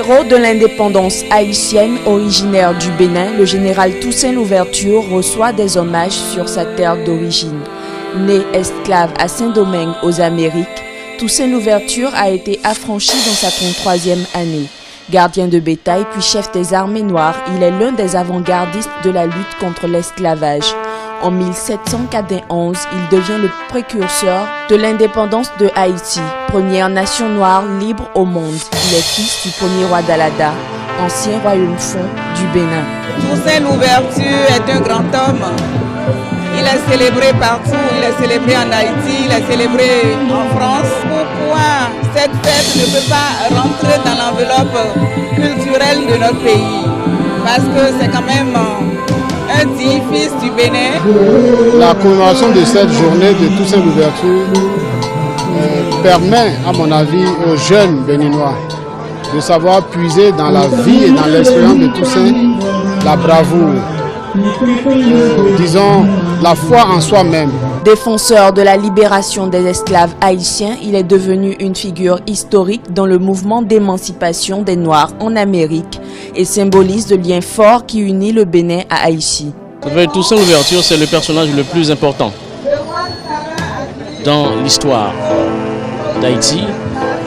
Héros de l'indépendance haïtienne originaire du Bénin, le général Toussaint Louverture reçoit des hommages sur sa terre d'origine. Né esclave à Saint-Domingue aux Amériques, Toussaint Louverture a été affranchi dans sa 33e année. Gardien de bétail puis chef des armées noires, il est l'un des avant-gardistes de la lutte contre l'esclavage. En 1791, il devient le précurseur de l'indépendance de Haïti, première nation noire libre au monde. Il est fils du premier roi d'Alada, ancien royaume-fond du Bénin. Toussaint Louverture est un grand homme. Il est célébré partout, il est célébré en Haïti, il est célébré en France. Pourquoi cette fête ne peut pas rentrer dans l'enveloppe culturelle de notre pays? Parce que c'est quand même un digne fils du Bénin. La commémoration de cette journée de Toussaint Louverture permet, à mon avis, aux jeunes béninois de savoir puiser dans la vie et dans l'expérience de Toussaint la bravoure, disons, la foi en soi-même. Défenseur de la libération des esclaves haïtiens, il est devenu une figure historique dans le mouvement d'émancipation des Noirs en Amérique et symbolise le lien fort qui unit le Bénin à Haïti. Toussaint Louverture, c'est le personnage le plus important dans l'histoire d'Haïti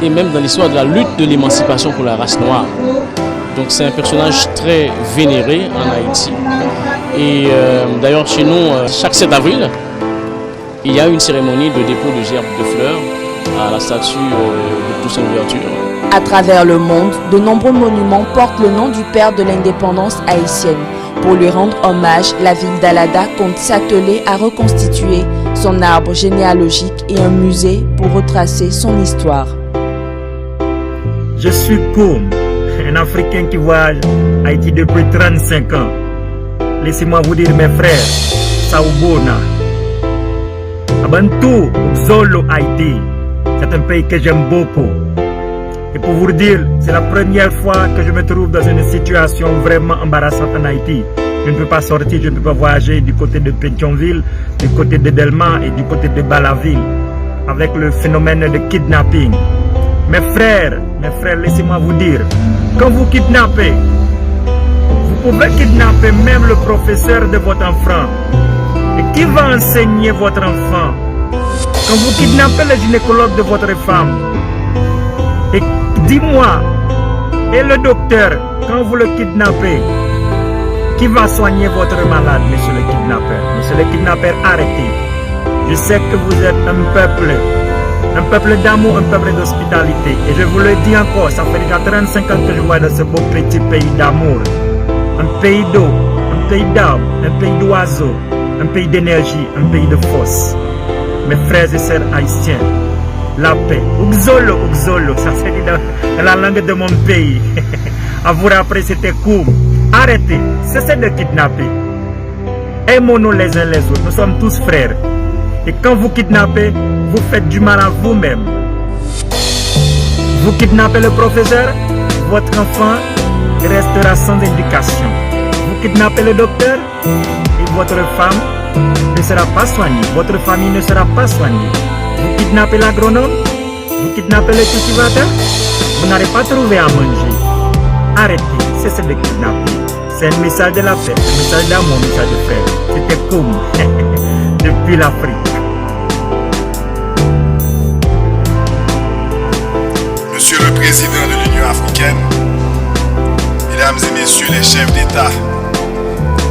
et même dans l'histoire de la lutte de l'émancipation pour la race noire. Donc c'est un personnage très vénéré en Haïti. Et d'ailleurs chez nous, chaque 7 avril, il y a une cérémonie de dépôt de gerbes de fleurs à la statue de Toussaint Louverture. À travers le monde, de nombreux monuments portent le nom du père de l'indépendance haïtienne. Pour lui rendre hommage, la ville d'Alada compte s'atteler à reconstituer son arbre généalogique et un musée pour retracer son histoire. Je suis Koum, un Africain qui voyage à Haïti depuis 35 ans. Laissez-moi vous dire, mes frères, Saoubona, Abantu, Zolo, Haïti, c'est un pays que j'aime beaucoup. Et pour vous dire, c'est la première fois que je me trouve dans une situation vraiment embarrassante en Haïti. Je ne peux pas sortir, je ne peux pas voyager du côté de Pétionville, du côté de Delma et du côté de Balaville, avec le phénomène de kidnapping. Mes frères, laissez-moi vous dire, quand vous kidnappez, vous pouvez kidnapper même le professeur de votre enfant. Et qui va enseigner votre enfant? Quand vous kidnappez le gynécologue de votre femme, et dis-moi, et le docteur, quand vous le kidnappez, qui va soigner votre malade, monsieur le kidnappeur? Monsieur le kidnappeur, arrêtez. Je sais que vous êtes un peuple d'amour, un peuple d'hospitalité. Et je vous le dis encore, ça fait déjà 35 ans que je vois dans ce beau petit pays d'amour. Un pays d'eau, un pays d'arbres, un pays d'oiseaux, un pays d'énergie, un pays de force. Mes frères et sœurs haïtiens, la paix. Uxolo, ça se dit dans la langue de mon pays. À vous rappeler, c'était cool. Arrêtez, cessez de kidnapper. Aimons-nous les uns les autres, nous sommes tous frères. Et quand vous kidnappez, vous faites du mal à vous-même. Vous kidnappez le professeur, votre enfant restera sans éducation. Vous kidnappez le docteur et votre femme ne sera pas soignée. Votre famille ne sera pas soignée. Vous kidnappez l'agronome, vous kidnappez le cultivateur, vous n'allez pas trouver à manger. Arrêtez, cessez de kidnapper. C'est un message de la paix, un message d'amour, un message de frère. C'était comme depuis l'Afrique. Monsieur le Président de l'Union africaine, Mesdames et Messieurs les chefs d'État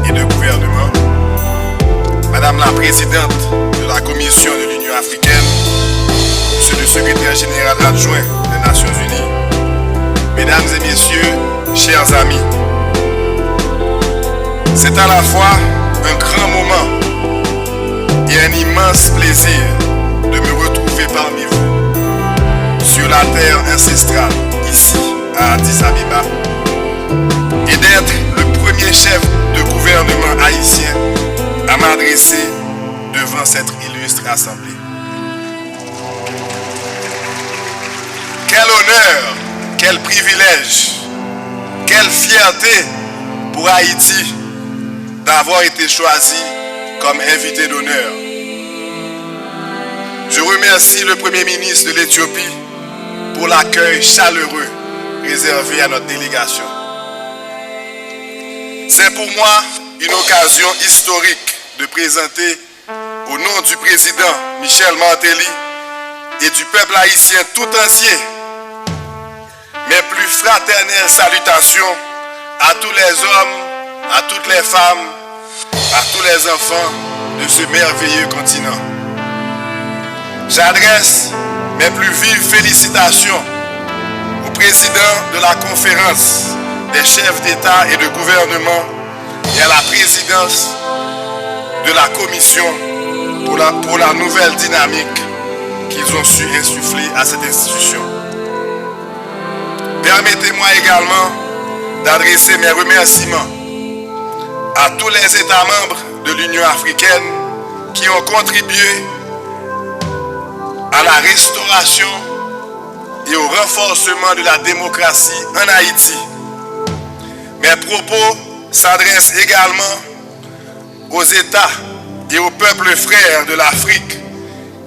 et de gouvernement, Madame la Présidente de la Commission de l'Union africaine, Monsieur le Secrétaire général adjoint des Nations Unies, Mesdames et Messieurs, chers amis, c'est à la fois un grand moment et un immense plaisir de me retrouver parmi vous sur la terre ancestrale, ici à Addis Abeba, et d'être le premier chef de gouvernement haïtien à m'adresser devant cette illustre assemblée. Quel honneur, quel privilège, quelle fierté pour Haïti d'avoir été choisi comme invité d'honneur. Je remercie le Premier ministre de l'Éthiopie pour l'accueil chaleureux réservé à notre délégation. C'est pour moi une occasion historique de présenter au nom du président Michel Martelly et du peuple haïtien tout entier mes plus fraternelles salutations à tous les hommes, à toutes les femmes, à tous les enfants de ce merveilleux continent. J'adresse mes plus vives félicitations au président de la conférence des chefs d'État et de gouvernement et à la présidence de la commission pour la nouvelle dynamique qu'ils ont su insuffler à cette institution. Permettez-moi également d'adresser mes remerciements à tous les États membres de l'Union africaine qui ont contribué à la restauration et au renforcement de la démocratie en Haïti. Mes propos s'adressent également aux États et aux peuples frères de l'Afrique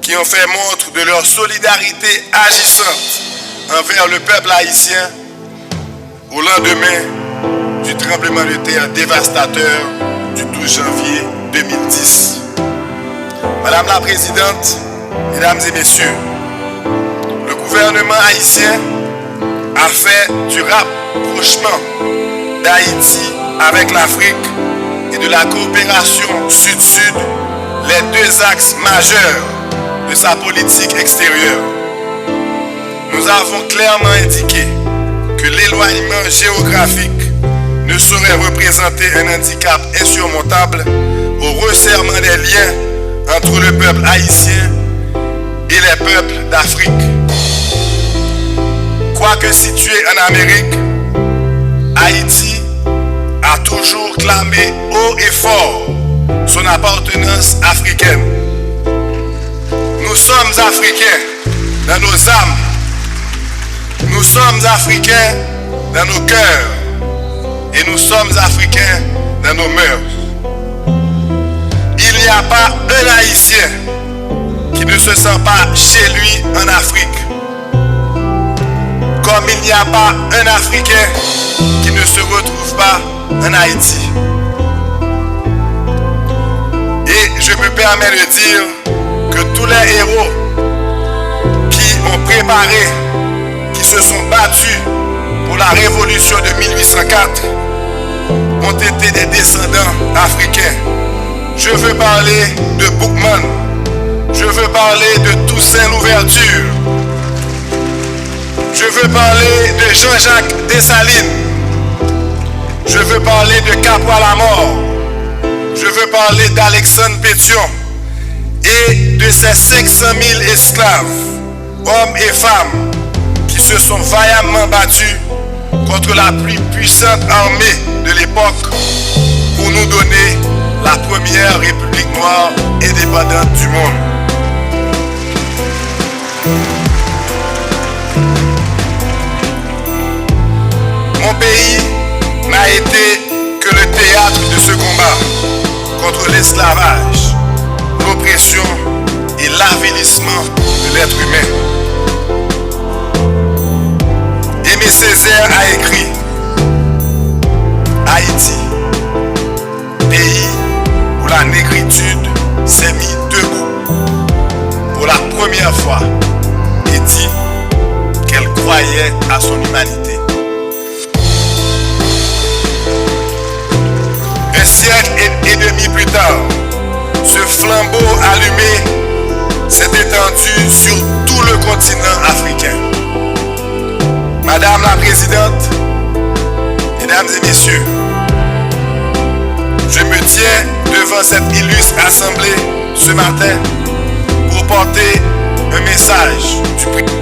qui ont fait montre de leur solidarité agissante envers le peuple haïtien au lendemain du tremblement de terre dévastateur du 12 janvier 2010. Madame la Présidente, Mesdames et Messieurs, le gouvernement haïtien a fait du rapprochement d'Haïti avec l'Afrique et de la coopération sud-sud les deux axes majeurs de sa politique extérieure. Nous avons clairement indiqué que l'éloignement géographique ne saurait représenter un handicap insurmontable au resserrement des liens entre le peuple haïtien et les peuples d'Afrique. Quoique situé en Amérique, Haïti a toujours clamé haut et fort son appartenance africaine. Nous sommes africains dans nos âmes. Nous sommes africains dans nos cœurs. Et nous sommes africains dans nos mœurs. Il n'y a pas un Haïtien qui ne se sent pas chez lui en Afrique. Comme il n'y a pas un Africain qui ne se retrouve pas en Haïti. Et je me permets de dire que tous les héros qui ont préparé, qui se sont battus pour la révolution de 1804 ont été des descendants africains. Je veux parler de Boukman. Je veux parler de Toussaint Louverture. Je veux parler de Jean-Jacques Dessalines. Je veux parler de Capois la mort. Je veux parler d'Alexandre Pétion et de ces 500 000 esclaves, hommes et femmes, qui se sont vaillamment battus contre la plus puissante armée de l'époque pour nous donner la première république noire indépendante du monde. Mon pays n'a été que le théâtre de ce combat contre l'esclavage, l'oppression et l'avilissement de l'être humain. Aimé Césaire a écrit: Haïti, pays où la négritude s'est mise debout pour la première fois et dit qu'elle croyait à son humanité. Un siècle et demi plus tard, ce flambeau allumé s'est étendu sur tout le continent africain. Madame la Présidente, Mesdames et Messieurs, je me tiens devant cette illustre assemblée ce matin pour porter un message du président